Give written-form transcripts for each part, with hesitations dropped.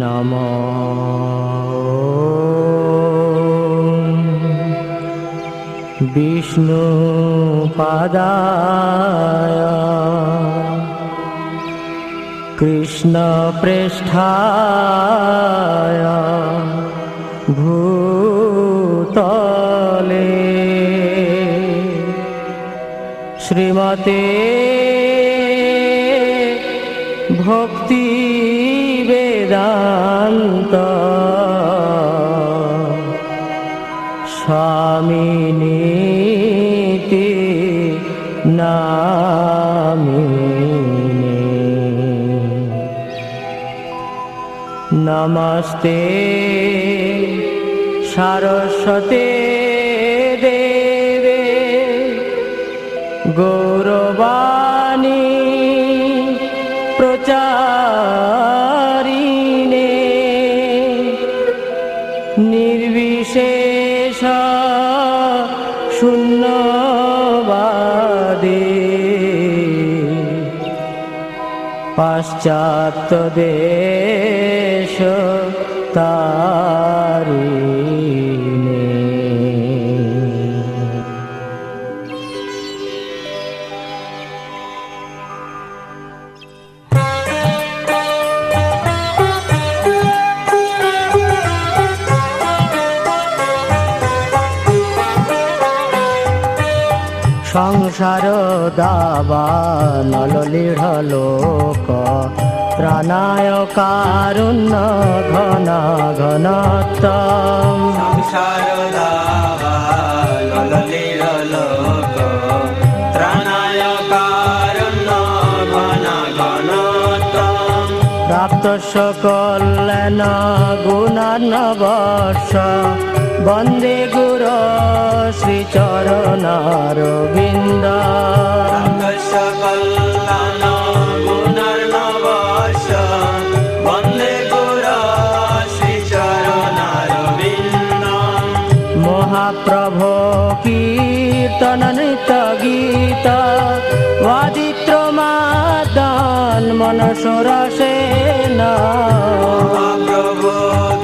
নমো বিষ্ণুপাদায় কৃষ্ণপ্রেষ্ঠায় ভূতলে শ্রীমতে ভক্তি বেদান্ত স্বামিনীতি নামিনে। নমস্তে সারস্বতে দেবে গৌরবাণী প্রচারিণে নির্বিশেষ শূন্যবাদে পাশ্চাত্য দেশ তারিণে। সংসার দাবানল লোক ত্রাণায় কারুণ্য ঘন ঘনত্বম। সংসার দাবানল লোক ত্রাণায় কারুণ্য ঘন ঘনত্বম। প্রাপ্তস্য কল্যাণ গুণার্ণবস্য বন্দে গুরো শ্রীচরণারবিন্দ। প্রাপ্তস্য কল্যাণ গুণার্ণবস্য বন্দে গুরো শ্রীচরণারবিন্দ। মহাপ্রভো কীর্তন নৃত্য গীত বাদিত্র মাদান মনসরসেন। মহাপ্রভু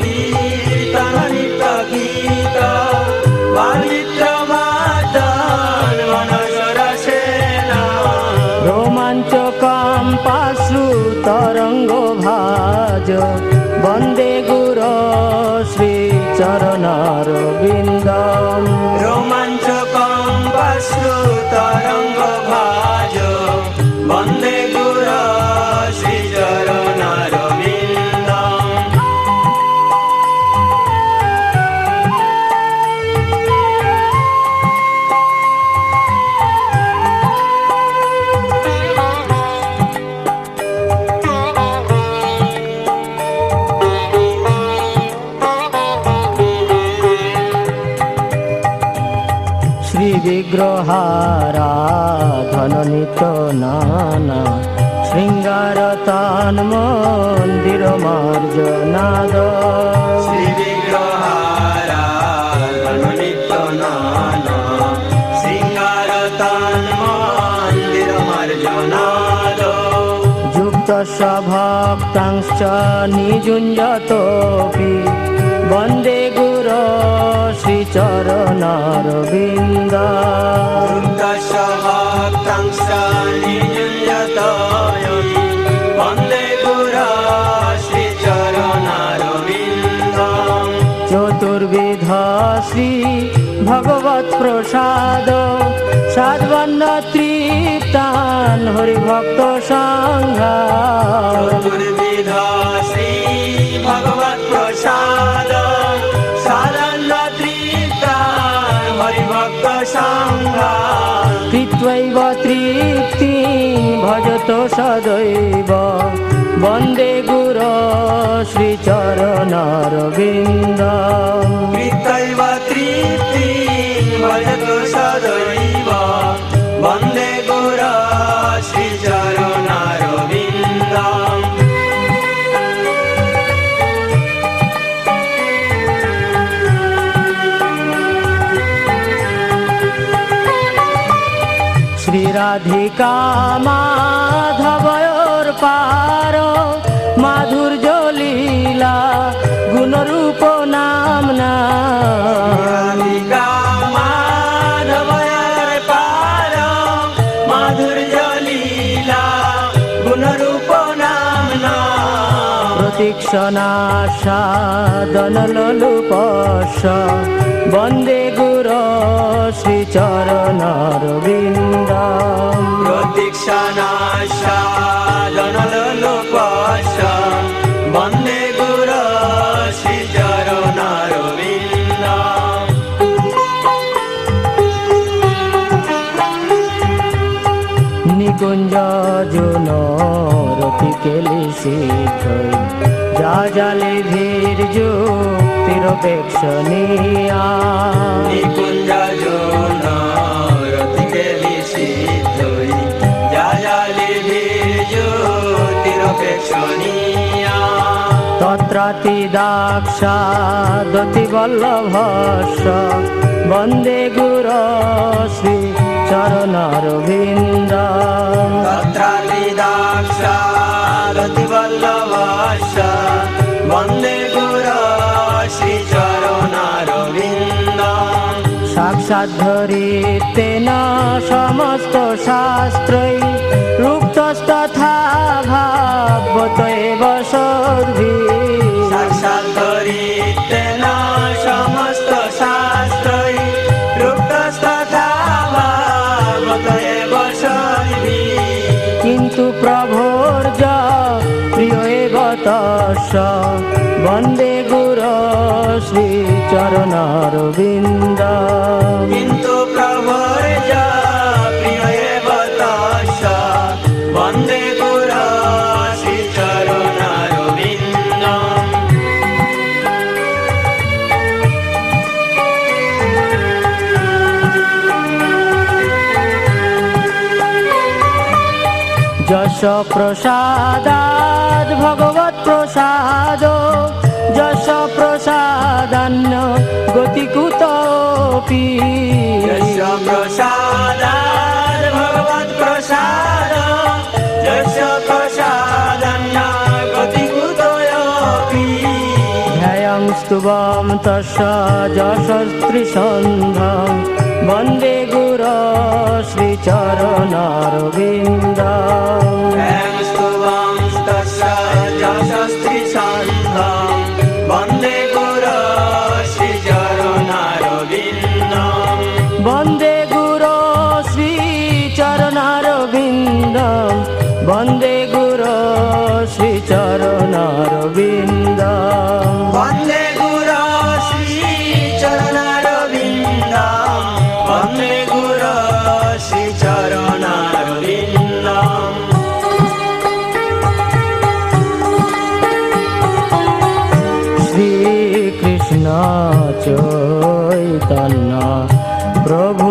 কীর্তন নৃত্য গীত বাদিত্র মাদান মনসরসেন। রোমাঞ্চকম পাশ্রু তরঙ্গ ভাজ বন্দে গুরো শ্রীচরণারবিন্দ। রোমাঞ্চকম পাশ্রু তরঙ্গ ভাজ বন্দে গুরো শ্রীচরণারবিন্দ। বিগ্রহারাধন নিত নানা শৃঙ্গার তান মন্দির মার্জনাদ। শ্রী বিগ্রহারাধন নিত্য নানা শৃঙ্গার তান মন্দির মার্জনাদ। যুক্তস্য ভক্তাংশ্চ নিযুঞ্জতোপি বন্দে গুরো শ্রীচরণারবিন্দ। যুক্তস্য ভক্তাংশ্চ নিযুঞ্জতোপি বন্দে গুরো শ্রীচরণারবিন্দ। চতুর্বিধ শ্রী ভগবৎ প্রসাদ সাধবন্ন তৃপ্তান হরিভক্ত সংঘা। চতুর্বিধ শ্রী ভগবৎ প্রসাদ সাধন্ন তৃপ্তান হরিভক্ত সংঘা। কৃত্বৈব তৃপ্তি ভজত সদৈব বন্দে গুরো শ্রীচরণারবিন্দ। কৃত্যৈব তৃপ্তি ভজত সদৈব বন্দে গুরো শ্রীচরণারবিন্দ। শ্রীরাধিকা মাধবয়োর পার মাধুর্য লীলা লীলা গুণরূপ নামনা রাধিকা মাধবয়ার পার মাধুর্য লীলা গুণরূপ নামনা প্রতীক্ষণাসাদন লোলুপস বন্দে গুর শ্রীচরণারবিন্দ প্রতীক্ষণাসাদনলোপস বন্দে গুর শ্রীচরণারবিন্দ নিকুঞ্জ জুন রতি কেলি শীঘ্রই যা জালে ধীর যুক্তিরপেক্ষণীয়া নিকুঞ্জ জোন রতিকে নিষিদ্ধই জাজালি জ্যোতিরপেক্ষণীয়া তত্রাতি দাক্ষাদতি বল্লভস্য বন্দে গুর শ্রী চরণারবিন্দ তত্রাতি দাক্ষাদতি বল্লভস্য বন্দে গুর শ্রীচরণারবিন্দ সাক্ষাৎ ধরিতেন সমস্ত শাস্ত্রৈ রুক্তস্তথা ভাগবত এব সদ্ভি সাক্ষাৎ ধরিতেন সমস্ত শাস্ত্রই রুক্তস্তথা ভাগবত এব সদ্ভি কিন্তু প্রভোর্য প্রিয় এব তস্য বন্দে গুর শ্রী চরণারবিন্দ কিন্তু প্রভুর যা প্রিয় এব তস্য বন্দে গুর শ্রীচরণারবিন্দ যশ প্রসাদাদ ভগবৎ প্রসাদ যশ প্রসাদান্য গতি কুতপি যশ প্রসাদাৎ ভগবৎ প্রসাদ যশ প্রসাদান্ন গতি কুতোऽপি ধ্যায়ং স্তুবং তস্য যশস্ত্রীসন্ধং বন্দে গুর শ্রীচরণারবিন্দ ধ্যাং স্তুবং তস্য যশস্ত্রীসন্ধং বন্দে গুর শ্রীচরণারবিন্দম বন্দে গুর শ্রীচরণারবিন্দ বন্দে গুর শ্রীচরণারবিন্দ বন্দে গুর শ্রীচরণারবিন্দম বন্দে গুর শ্রীচরণারবিন্দম শ্রীকৃষ্ণ চৈতন্য প্রভু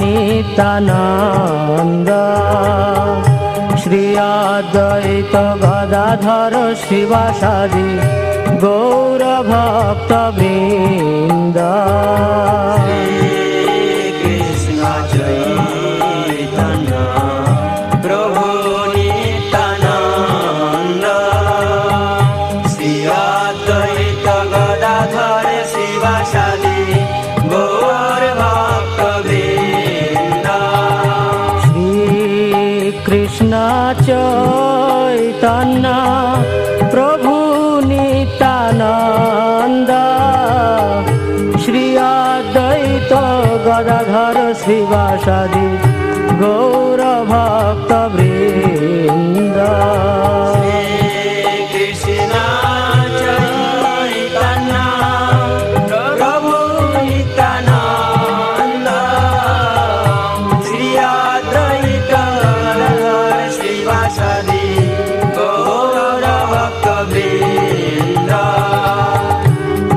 নিত্যানন্দ শ্রী অদ্বৈত গদাধর শিবাসাদি গৌর ভক্ত বৃন্দ কৃষ্ণ চৈতন্য প্রভু নিত্যানন্দ শ্রী অদ্বৈত গদাধর শিবাসাদি গৌর ভক্ত বৃন্দ শ্রীকৃষ্ণ চৈতন্য প্রভু নিত্যানন্দ শ্রী অদ্বৈত গদাধর শিবাসাদি গৌর ভক্ত বৃন্দ কৃষ্ণ চৈতন্য প্রভু নিত্যানন্দ শ্রী অদ্বৈত গদাধর শিবাসাদি গৌর ভক্ত বৃন্দ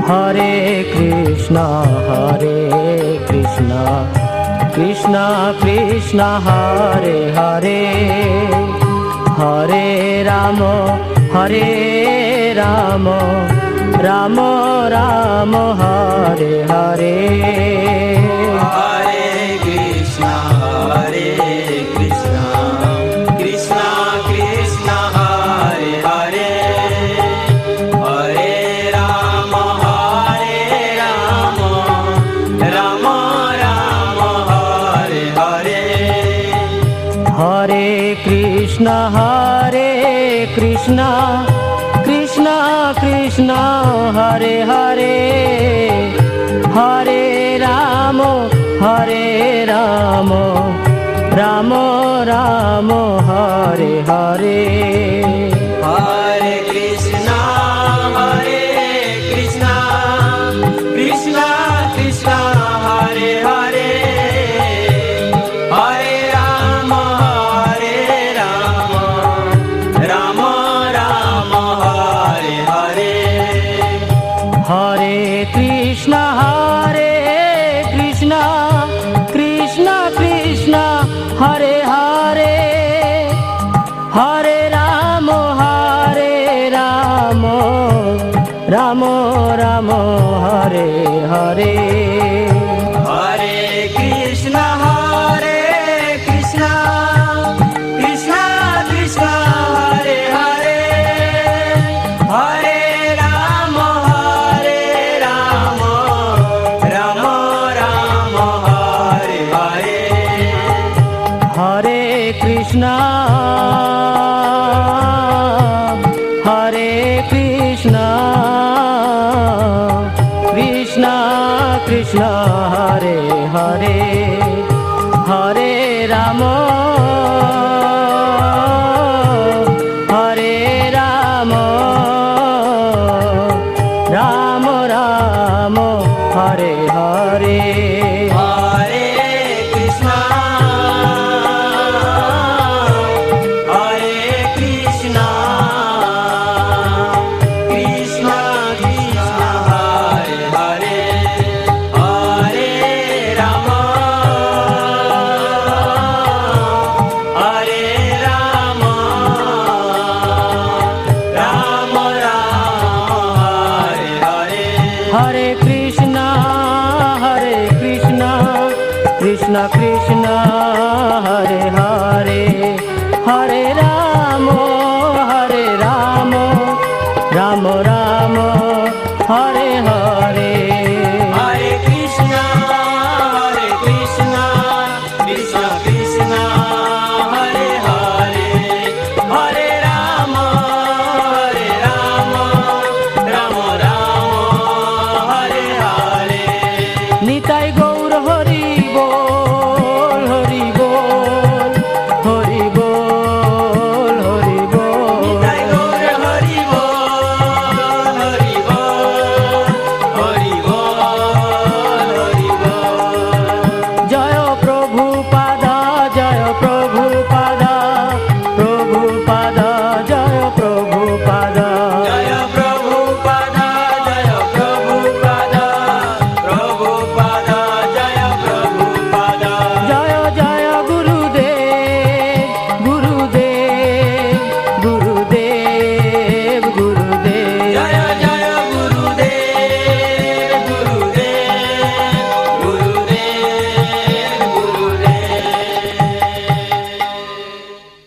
হরে Krishna Krishna Krishna Hare Hare Hare Ram Ram Ram Hare Hare Hare Krishna Krishna Krishna Hare Hare Hare Krishna Krishna Krishna Hare Hare Hare Ram Ram Ram Hare Hare Hare Krishna, Krishna Krishna, Hare Hare, Hare Rama, Rama Rama, Hare Hare. হরে Krishna Krishna Krishna Hare Hare Hare Ram Ram Ram Hare Hare Hare Krishna, Krishna Krishna, Hare Hare, Hare Rama, Rama Rama, Hare Hare. হরে Krishna Krishna Krishna Hare Hare Hare Ram Ram Ram Hare Hare Hare Krishna, Krishna Krishna, Hare Hare, Hare Rama, Rama Rama, Hare Hare. হরে কৃষ্ণ কৃষ্ণ কৃষ্ণ হরে হরে হরে রাম